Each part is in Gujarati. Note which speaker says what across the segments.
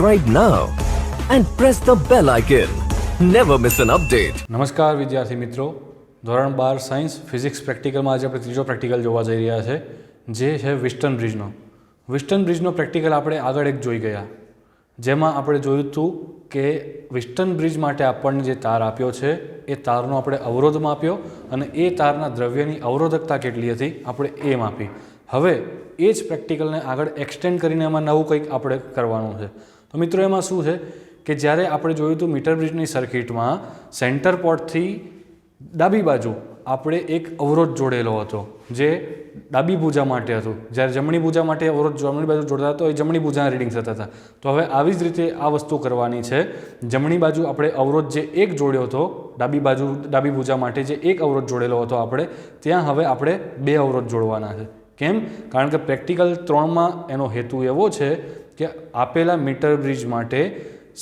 Speaker 1: subscribe now and press the bell icon. Never miss an update.
Speaker 2: નમસ્કાર વિદ્યાર્થી મિત્રો, ધોરણ 12 સાયન્સ ફિઝિક્સ પ્રેક્ટિકલમાં આજે આપણે ત્રીજો પ્રેક્ટિકલ જોવા જઈ રહ્યા છે, જે છે વિસ્ટન બ્રિજનો. વિસ્ટન બ્રિજનો પ્રેક્ટિકલ આપણે આગળ એક જોઈ ગયા, જેમાં આપણે જોયું હતું કે વિસ્ટન બ્રિજ માટે આપણને જે તાર આપ્યો છે એ તારનો આપણે અવરોધ માપ્યો અને એ તારના દ્રવ્યની અવરોધકતા કેટલી હતી આપણે એ માપી. હવે એ જ પ્રેક્ટિકલને આગળ એક્સટેન્ડ કરીને એમાં નવું કંઈક આપણે કરવાનું છે. તો મિત્રો એમાં શું છે કે જ્યારે આપણે જોયું હતું મીટર બ્રિજની સર્કિટમાં સેન્ટર પોર્ટથી ડાબી બાજુ આપણે એક અવરોધ જોડેલો હતો જે ડાબી ભુજા માટે હતું, જ્યારે જમણી ભુજા માટે અવરોધ જમણી બાજુ જોડતા હતો એ જમણી ભુજાના રીડિંગ થતા હતા. તો હવે આવી જ રીતે આ વસ્તુ કરવાની છે. જમણી બાજુ આપણે અવરોધ જે એક જોડ્યો હતો ડાબી ભુજા માટે જે એક અવરોધ જોડેલો હતો આપણે ત્યાં હવે આપણે બે અવરોધ જોડવાના છે. કેમ? કારણ કે પ્રેક્ટિકલ 3માં એનો હેતુ એવો છે કે આપેલા મીટર બ્રિજ માટે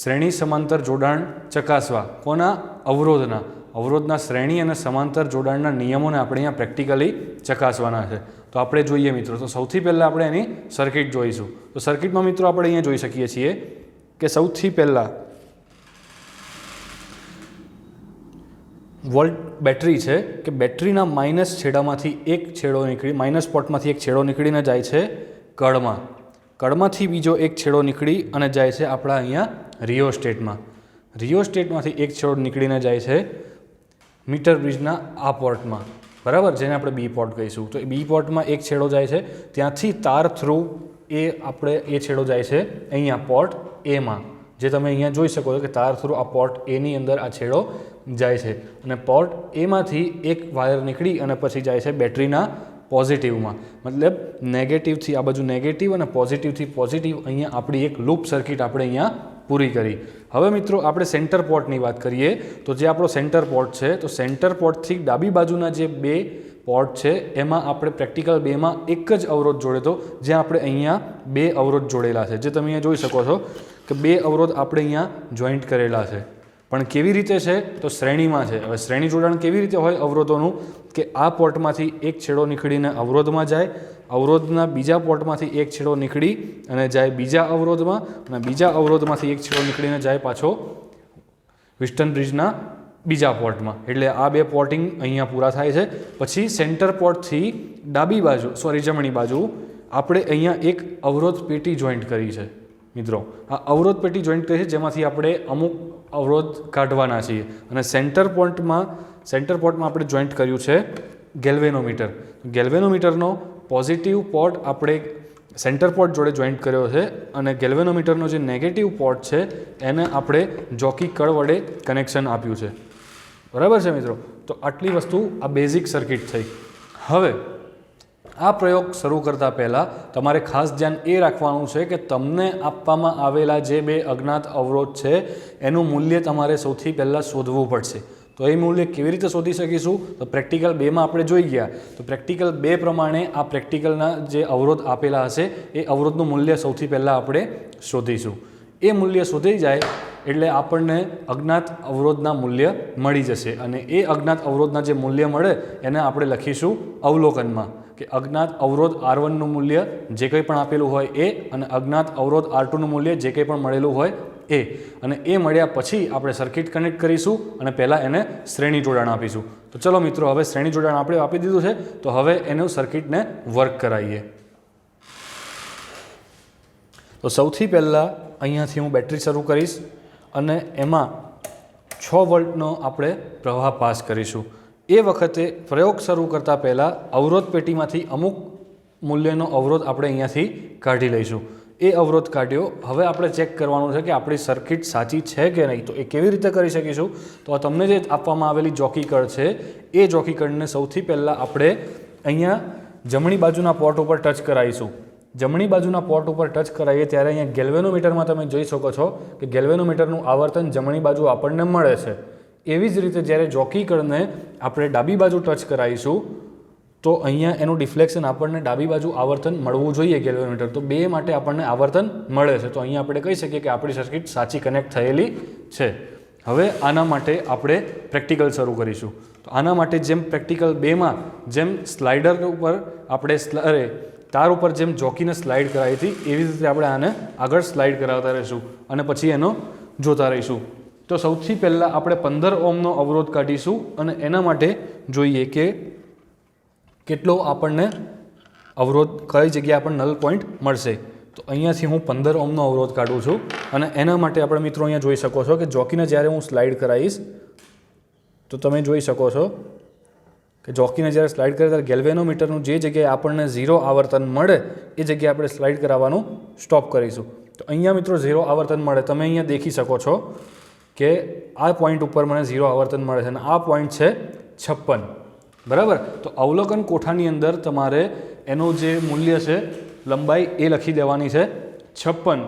Speaker 2: શ્રેણી સમાંતર જોડાણ ચકાસવા કોના અવરોધના શ્રેણી અને સમાંતર જોડાણના નિયમોને આપણે અહીંયા પ્રેક્ટિકલી ચકાસવાના છે. તો આપણે જોઈએ મિત્રો, તો સૌથી પહેલાં આપણે એની સર્કિટ જોઈશું. તો સર્કિટમાં મિત્રો આપણે અહીંયા જોઈ શકીએ છીએ કે સૌથી પહેલાં વોલ્ટ બેટરી છે કે બેટરીના માઇનસ છેડામાંથી એક છેડો માઇનસ પોર્ટમાંથી એક છેડો નીકળીને જાય છે કળમાંથી બીજો એક છેડો નીકળી અને જાય છે આપણા અહીંયા રિયોસ્ટેટમાંથી એક છેડો નીકળીને જાય છે મીટર બ્રિજના આ પોર્ટમાં, બરાબર, જેને આપણે બી પોર્ટ કહીશું. તો એ બી પોર્ટમાં એક છેડો જાય છે, ત્યાંથી તાર થ્રુ એ છેડો જાય છે અહીંયા પોર્ટ એમાં, જે તમે અહીંયા જોઈ શકો છો કે તાર થ્રુ આ પોર્ટ એની અંદર આ છેડો જાય છે અને પોર્ટ એમાંથી એક વાયર નીકળી અને પછી જાય છે બેટરીના પોઝિટિવમાં. મતલબ નેગેટિવથી આ બાજુ નેગેટિવ અને પોઝિટિવથી પોઝિટિવ અહીંયા આપણી એક લૂપ સર્કિટ આપણે અહીંયા પૂરી કરી. હવે મિત્રો આપણે સેન્ટર પોર્ટની વાત કરીએ તો જે આપણો સેન્ટર પોર્ટ છે, તો સેન્ટર પોર્ટથી ડાબી બાજુના જે બે પોર્ટ છે એમાં આપણે પ્રેક્ટિકલ 2માં એક જ અવરોધ જોડ્યો હતો, જ્યાં આપણે અહીંયા બે અવરોધ જોડેલા છે, જે તમે અહીંયા જોઈ શકો છો કે બે અવરોધ આપણે અહીંયા જોઈન્ટ કરેલા છે. પણ કેવી રીતે છે? તો શ્રેણીમાં છે. હવે શ્રેણી જોડાણ કેવી રીતે હોય અવરોધોનું કે આ પોર્ટમાંથી એક છેડો નીકળીને અવરોધમાં જાય, અવરોધના બીજા પોર્ટમાંથી એક છેડો નીકળી અને જાય બીજા અવરોધમાં, અને બીજા અવરોધમાંથી એક છેડો નીકળીને જાય પાછો વિસ્ટન બ્રિજના બીજા પોર્ટમાં. એટલે આ બે પોર્ટિંગ અહીંયા પૂરા થાય છે. પછી સેન્ટર પોર્ટથી જમણી બાજુ આપણે અહીંયા એક અવરોધ પેટી જોઈન્ટ કરી છે. મિત્રો આ અવરોધ પેટી જોઈન્ટ કરી છે જેમાંથી આપણે અમુક અવરોધ કાઢવાના છીએ, અને સેન્ટર પોર્ટમાં આપણે જોઈન્ટ કર્યું છે ગેલ્વેનોમીટરનો પોઝિટિવ પોર્ટ આપણે સેન્ટર પોર્ટ જોડે જોઈન્ટ કર્યો છે, અને ગેલ્વેનોમીટરનો જે નેગેટિવ પોર્ટ છે એને આપણે જોકી કળ વડે કનેક્શન આપ્યું છે. બરાબર છે મિત્રો? તો આટલી વસ્તુ આ બેઝિક સર્કિટ થઈ. હવે આ પ્રયોગ શરૂ કરતાં પહેલાં તમારે ખાસ ધ્યાન એ રાખવાનું છે કે તમને આપવામાં આવેલા જે બે અજ્ઞાત અવરોધ છે એનું મૂલ્ય તમારે સૌથી પહેલાં શોધવું પડશે. તો એ મૂલ્ય કેવી રીતે શોધી શકીશું? તો પ્રેક્ટિકલ 2માં આપણે જોઈ ગયા. તો પ્રેક્ટિકલ 2 પ્રમાણે આ પ્રેક્ટિકલના જે અવરોધ આપેલા હશે એ અવરોધનું મૂલ્ય સૌથી પહેલાં આપણે શોધીશું. એ મૂલ્ય શોધી જાય એટલે આપણને અજ્ઞાત અવરોધના મૂલ્ય મળી જશે, અને એ અજ્ઞાત અવરોધના જે મૂલ્ય મળે એને આપણે લખીશું અવલોકનમાં, કે અજ્ઞાત અવરોધ R1નું મૂલ્ય જે કંઈ પણ આપેલું હોય એ, અને અજ્ઞાત અવરોધ R2નું મૂલ્ય જે કંઈ પણ મળેલું હોય એ. અને એ મળ્યા પછી આપણે સર્કિટ કનેક્ટ કરીશું અને પહેલાં એને શ્રેણી જોડાણ આપીશું. તો ચલો મિત્રો, હવે શ્રેણી જોડાણ આપણે આપી દીધું છે, તો હવે એનું સર્કિટને વર્ક કરાવીએ. તો સૌથી પહેલાં અહીંયાથી હું બેટરી શરૂ કરીશ અને એમાં 6 વોલ્ટનો આપણે પ્રવાહ પાસ કરીશું. એ વખતે પ્રયોગ શરૂ કરતાં પહેલાં અવરોધ પેટીમાંથી અમુક મૂલ્યનો અવરોધ આપણે અહીંયાથી કાઢી લઈશું. એ અવરોધ કાઢ્યો. હવે આપણે ચેક કરવાનું છે કે આપણી સર્કિટ સાચી છે કે નહીં. તો એ કેવી રીતે કરી શકીશું? તો તમને જે આપવામાં આવેલી જોકી કળ છે એ જોકી કળને સૌથી પહેલાં આપણે અહીંયા જમણી બાજુના પોર્ટ ઉપર ટચ કરાવીશું. જમણી બાજુના પોર્ટ ઉપર ટચ કરાવીએ ત્યારે અહીંયા ગેલ્વેનોમીટરમાં તમે જોઈ શકો છો કે ગેલ્વેનોમીટરનું આવર્તન જમણી બાજુ આપણને મળે છે. એવી જ રીતે જ્યારે જોકી કળને આપણે ડાબી બાજુ ટચ કરાવીશું તો અહીંયા એનું ડિફ્લેક્શન આપણને ડાબી બાજુ આવર્તન મળવું જોઈએ ગેલ્વેનોમીટર. તો બે માટે આપણને આવર્તન મળે છે. તો અહીંયા આપણે કહી શકીએ કે આપણી સર્કિટ સાચી કનેક્ટ થયેલી છે. હવે આના માટે આપણે પ્રેક્ટિકલ શરૂ કરીશું. તો આના માટે જેમ પ્રેક્ટિકલ 2માં જેમ સ્લાઇડર ઉપર આપણે તાર ઉપર જેમ જોકીને સ્લાઇડ કરાવી હતી એવી રીતે આપણે આને આગળ સ્લાઇડ કરાવતા રહીશું અને પછી એનો જોતા રહીશું. તો સૌથી પહેલાં આપણે 15 ઓહ્મનો અવરોધ કાઢીશું અને એના માટે જોઈએ કે કેટલો આપણને અવરોધ કઈ જગ્યાએ આપણને નલ પોઈન્ટ મળશે. તો અહીંયાથી હું 15 ઓહ્મનો અવરોધ કાઢું છું અને એના માટે આપણે મિત્રો અહીંયા જોઈ શકો છો કે જોકીને જ્યારે હું સ્લાઇડ કરાવીશ તો તમે જોઈ શકો છો કે જોકીને જ્યારે સ્લાઇડ કરે ત્યારે ગેલ્વેનોમીટરનું જે જગ્યાએ આપણને 0 આવર્તન મળે એ જગ્યાએ આપણે સ્લાઇડ કરાવવાનું સ્ટોપ કરીશું. તો અહીંયા મિત્રો 0 આવર્તન મળે, તમે અહીંયા દેખી શકો છો કે આ પોઈન્ટ ઉપર મને 0 આવર્તન મળે છે અને આ પોઈન્ટ છે 56, બરાબર. તો અવલોકન કોઠાની અંદર તમારે એનું જે મૂલ્ય છે લંબાઈ એ લખી દેવાની છે 56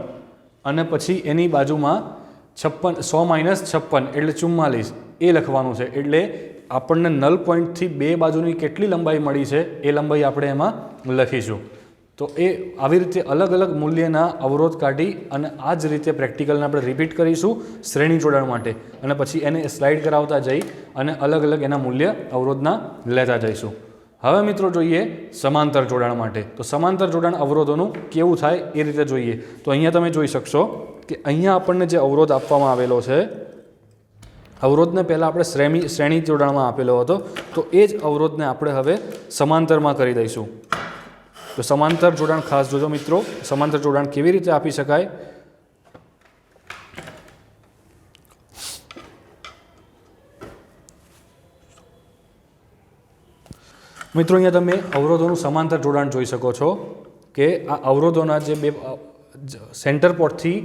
Speaker 2: અને પછી એની બાજુમાં 100 - 56 એટલે 44 એ લખવાનું છે. એટલે આપણને નલ પોઈન્ટથી બે બાજુની કેટલી લંબાઈ મળી છે એ લંબાઈ આપણે એમાં લખીશું. તો એ આવી રીતે અલગ અલગ મૂલ્યના અવરોધ કાઢી અને આ જ રીતે પ્રેક્ટિકલને આપણે રિપીટ કરીશું શ્રેણી જોડાણ માટે અને પછી એને સ્લાઇડ કરાવતા જઈ અને અલગ અલગ એના મૂલ્ય અવરોધના લેતા જઈશું. હવે મિત્રો જોઈએ સમાંતર જોડાણ માટે. તો સમાંતર જોડાણ અવરોધોનું કેવું થાય એ રીતે જોઈએ. તો અહીંયા તમે જોઈ શકશો કે અહીંયા આપણને જે અવરોધ આપવામાં આવેલો છે, અવરોધને પહેલાં આપણે શ્રેણી જોડાણમાં આપેલો હતો, તો એ જ અવરોધને આપણે હવે સમાંતરમાં કરી દઈશું. તો સમાંતર જોડાણ ખાસ જોજો મિત્રો, સમાંતર જોડાણ કેવી રીતે આપી શકાય. મિત્રો અહીંયા તમે અવરોધોનું સમાંતર જોડાણ જોઈ શકો છો કે આ અવરોધોના જે બે સેન્ટર પોર્ટથી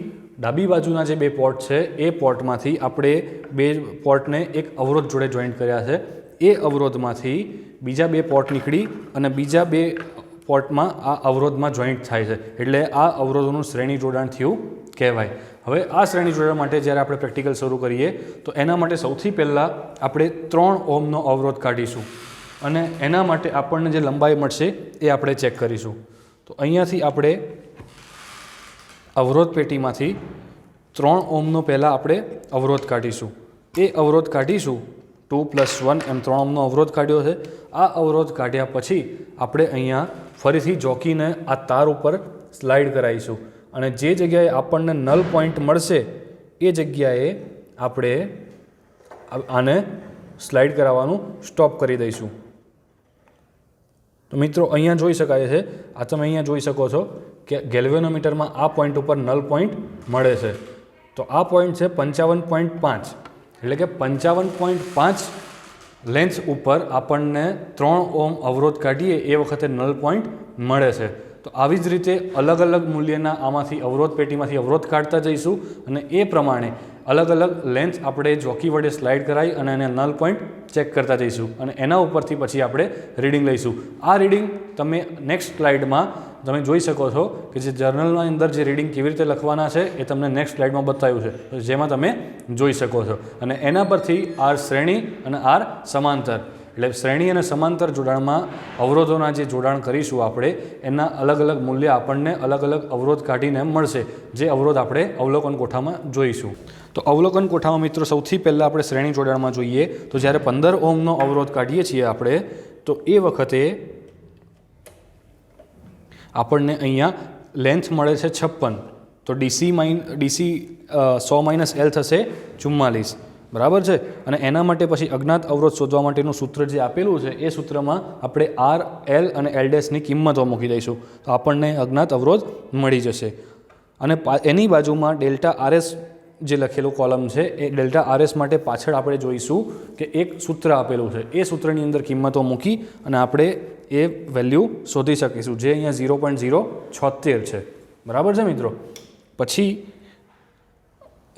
Speaker 2: ડાબી બાજુના જે બે પોર્ટ છે એ પોર્ટમાંથી આપણે બે પોર્ટને એક અવરોધ જોડે જોઈન્ટ કર્યા છે. એ અવરોધમાંથી બીજા બે પોર્ટ નીકળી અને બીજા બે પોર્ટમાં આ અવરોધમાં જોઈન્ટ થાય છે. એટલે આ અવરોધોનું શ્રેણી જોડાણ થયું કહેવાય. હવે આ શ્રેણી જોડાણ માટે જ્યારે આપણે પ્રેક્ટિકલ શરૂ કરીએ તો એના માટે સૌથી પહેલાં આપણે 3 ઓહ્મનો અવરોધ કાઢીશું અને એના માટે આપણને જે લંબાઈ મળશે એ આપણે ચેક કરીશું. તો અહીંયાથી આપણે અવરોધ પેટીમાંથી 3 ઓહ્મનો પહેલાં આપણે અવરોધ કાઢીશું. એ અવરોધ કાઢીશું 2 + 1 એમ 3 ઓહ્મનો અવરોધ કાઢ્યો છે. આ અવરોધ કાઢ્યા પછી આપણે અહીંયા ફરીથી જોકીને આ તાર ઉપર સ્લાઇડ કરાવીશું અને જે જગ્યાએ આપણને નલ પોઈન્ટ મળશે એ જગ્યાએ આપણે આને સ્લાઇડ કરાવવાનું સ્ટોપ કરી દઈશું. તો મિત્રો અહીંયા જોઈ શકાય છે, આ તમે અહીંયા જોઈ શકો છો કે ગેલ્વેનોમીટરમાં આ પોઈન્ટ ઉપર નલ પોઈન્ટ મળે છે. તો આ પોઈન્ટ છે 55.5, એટલે કે 55.5 લેન્થ ઉપર આપણને 3 ઓહ્મ અવરોધ કાઢીએ એ વખતે નલ પોઈન્ટ મળે છે. તો આવી જ રીતે અલગ અલગ મૂલ્યના આમાંથી અવરોધ પેટીમાંથી અવરોધ કાઢતા જઈશું અને એ પ્રમાણે અલગ અલગ લેન્થ આપણે જોકી વડે સ્લાઇડ કરાવી અને એને નલ પોઈન્ટ ચેક કરતા જઈશું અને એના ઉપરથી પછી આપણે રીડિંગ લઈશું. આ રીડિંગ તમે નેક્સ્ટ સ્લાઇડમાં તમે જોઈ શકો છો કે જે જર્નલના અંદર જે રીડિંગ કેવી રીતે લખવાના છે એ તમને નેક્સ્ટ સ્લાઇડમાં બતાવ્યું છે, જેમાં તમે જોઈ શકો છો. અને એના પરથી આર શ્રેણી અને આર સમાંતર, એટલે શ્રેણી અને સમાંતર જોડાણમાં અવરોધોના જે જોડાણ કરીશું આપણે એના અલગ અલગ મૂલ્ય આપણને અલગ અલગ અવરોધ કાઢીને મળશે, જે અવરોધ આપણે અવલોકન કોઠામાં જોઈશું. તો અવલોકન કોઠામાં મિત્રો સૌથી પહેલાં આપણે શ્રેણી જોડાણમાં જોઈએ તો જ્યારે 15 ઓહ્મનો અવરોધ કાઢીએ છીએ આપણે તો એ વખતે આપણને અહીંયા લેન્થ મળે છે 56. તો ડીસી 100 - L થશે 44, બરાબર છે. અને એના માટે પછી અજ્ઞાત અવરોધ શોધવા માટેનું સૂત્ર જે આપેલું છે એ સૂત્રમાં આપણે R, L અને L' કિંમતો મૂકી દઈશું તો આપણને અજ્ઞાત અવરોધ મળી જશે. અને એની બાજુમાં ડેલ્ટા RS જે લખેલું કોલમ છે એ ડેલ્ટા RS માટે પાછળ આપણે જોઈશું કે એક સૂત્ર આપેલું છે, એ સૂત્રની અંદર કિંમતો મૂકી અને આપણે એ વેલ્યુ શોધી શકીશું, જે અહીંયા 0.076 છે, બરાબર છે મિત્રો. પછી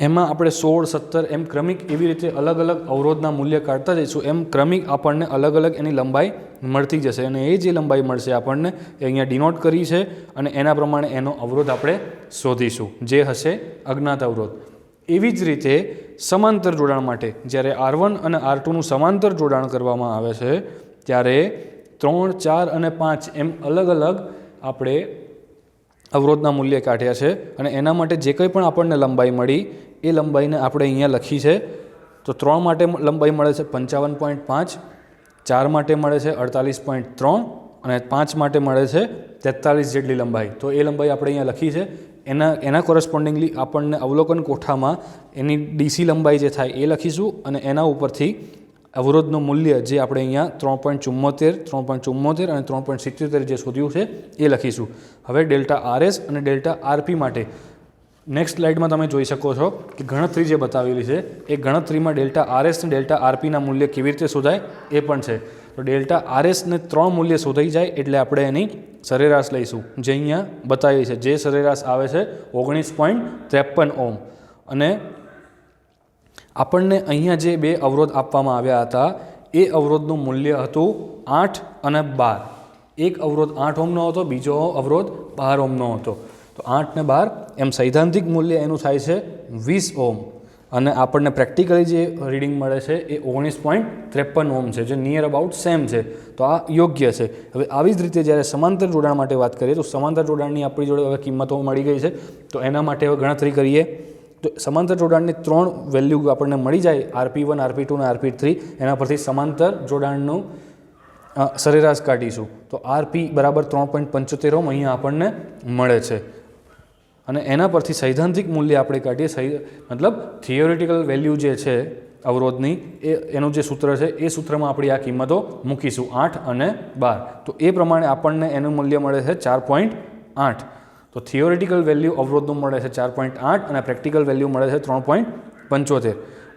Speaker 2: એમાં આપણે 16, 17 એમ ક્રમિક એવી રીતે અલગ અલગ અવરોધના મૂલ્ય કાઢતા જઈશું. એમ ક્રમિક આપણને અલગ અલગ એની લંબાઈ મળતી જશે અને એ જે લંબાઈ મળશે આપણને એ અહીંયા ડિનોટ કરી છે અને એના પ્રમાણે એનો અવરોધ આપણે શોધીશું, જે હશે અજ્ઞાત અવરોધ. એવી જ રીતે સમાંતર જોડાણ માટે જ્યારે R1 અને R2નું સમાંતર જોડાણ કરવામાં આવે છે ત્યારે 3, 4 અને 5 એમ અલગ અલગ આપણે અવરોધના મૂલ્ય કાઢ્યા છે અને એના માટે જે કંઈ પણ આપણને લંબાઈ મળી એ લંબાઈને આપણે અહીંયા લખી છે. તો 3 માટે લંબાઈ મળે છે 55.5, 4 માટે મળે છે 48.3 અને 5 માટે મળે છે 43 જેટલી લંબાઈ. તો એ લંબાઈ આપણે અહીંયા લખી છે. એના કોરસ્પોન્ડિંગલી આપણને અવલોકન કોઠામાં એની ડીસી લંબાઈ જે થાય એ લખીશું અને એના ઉપરથી અવરોધનું મૂલ્ય જે આપણે અહીંયા 3.74 અને 3.77 જે શોધ્યું છે એ લખીશું. હવે ડેલ્ટા આરએસ અને ડેલ્ટા આરપી માટે નેક્સ્ટ સ્લાઇડમાં તમે જોઈ શકો છો કે ગણતરી જે બતાવેલી છે એ ગણતરીમાં ડેલ્ટા આરએસ અને ડેલ્ટા આરપીના મૂલ્ય કેવી રીતે શોધાય એ પણ છે. તો ડેલ્ટા આરએસને 3 મૂલ્ય શોધાઈ જાય એટલે આપણે એની સરેરાશ લઈશું, જે અહીંયા બતાવી છે. જે સરેરાશ આવે છે 19.53 ઓમ. અને આપણને અહીંયા જે 2 અવરોધ આપવામાં આવ્યા હતા એ અવરોધનું મૂલ્ય હતું 8 અને 12. એક અવરોધ 8 ઓમનો હતો, બીજો અવરોધ 12 ઓમનો હતો. તો 8 ને 12 એમ સૈદ્ધાંતિક મૂલ્ય એનું થાય છે 20 ઓમ. અને આપણને પ્રેક્ટિકલી જે રીડિંગ મળે છે એ 19.53 ઓમ છે, જે નિયર અબાઉટ સેમ છે. તો આ યોગ્ય છે. હવે આવી જ રીતે જ્યારે સમાંતર જોડાણ માટે વાત કરીએ તો સમાંતર જોડાણની આપણી જોડે હવે કિંમતો મળી ગઈ છે. તો એના માટે હવે ગણતરી કરીએ. તો સમાંતર જોડાણની 3 વેલ્યુ આપણને મળી જાય, RP1, RP2 અને RP3. એના પરથી સમાંતર જોડાણનું સરેરાશ કાઢીશું. તો RP બરાબર 3.75 ઓમ અહીંયા આપણને મળે છે. અને એના પરથી સૈદ્ધાંતિક મૂલ્ય આપણે કાઢીએ, મતલબ થિયોરિટિકલ વેલ્યુ જે છે અવરોધની એનું જે સૂત્ર છે એ સૂત્રમાં આપણી આ કિંમતો મૂકીશું 8 અને 12. તો એ પ્રમાણે આપણને એનું મૂલ્ય મળે છે 4.8. તો થિયોરિટિકલ વેલ્યુ અવરોધનું મળે છે 4.8 અને પ્રેક્ટિકલ વેલ્યુ મળે છે 3.75.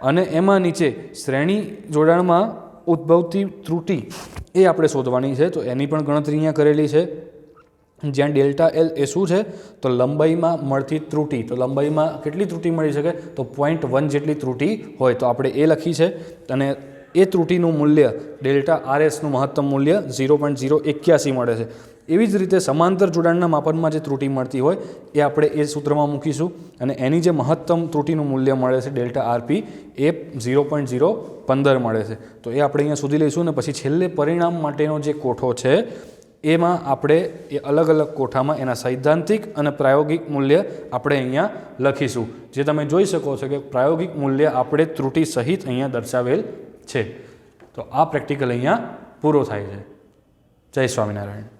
Speaker 2: અને એમાં નીચે શ્રેણી જોડાણમાં ઉદ્ભવતી ત્રુટિ એ આપણે શોધવાની છે. તો એની પણ ગણતરી અહીંયા કરેલી છે. જ્યાં ડેલ્ટા એલ એ શું છે તો લંબાઈમાં મળતી ત્રુટિ. તો લંબાઈમાં કેટલી ત્રુટિ મળી શકે તો 0.1 જેટલી ત્રુટિ હોય. તો આપણે એ લખી છે. અને એ ત્રુટિનું મૂલ્ય ડેલ્ટા આરએસનું મહત્તમ મૂલ્ય 0.081 મળે છે. એવી જ રીતે સમાંતર જોડાણના માપનમાં જે ત્રુટિ મળતી હોય એ આપણે એ સૂત્રમાં મૂકીશું. અને એની જે મહત્તમ ત્રુટિનું મૂલ્ય મળે છે ડેલ્ટા આરપી એ 0.015 મળે છે. તો એ આપણે અહીંયા સુધી લઈશું. અને પછી છેલ્લે પરિણામ માટેનો જે કોઠો છે એમાં આપણે એ અલગ અલગ કોઠામાં એના સૈદ્ધાંતિક અને પ્રાયોગિક મૂલ્ય આપણે અહીંયા લખીશું. જે તમે જોઈ શકો છો કે પ્રાયોગિક મૂલ્ય આપણે ત્રુટિ સહિત અહીંયા દર્શાવેલ છે. તો આ પ્રેક્ટિકલ અહીંયા પૂરો થાય છે. જય સ્વામિનારાયણ.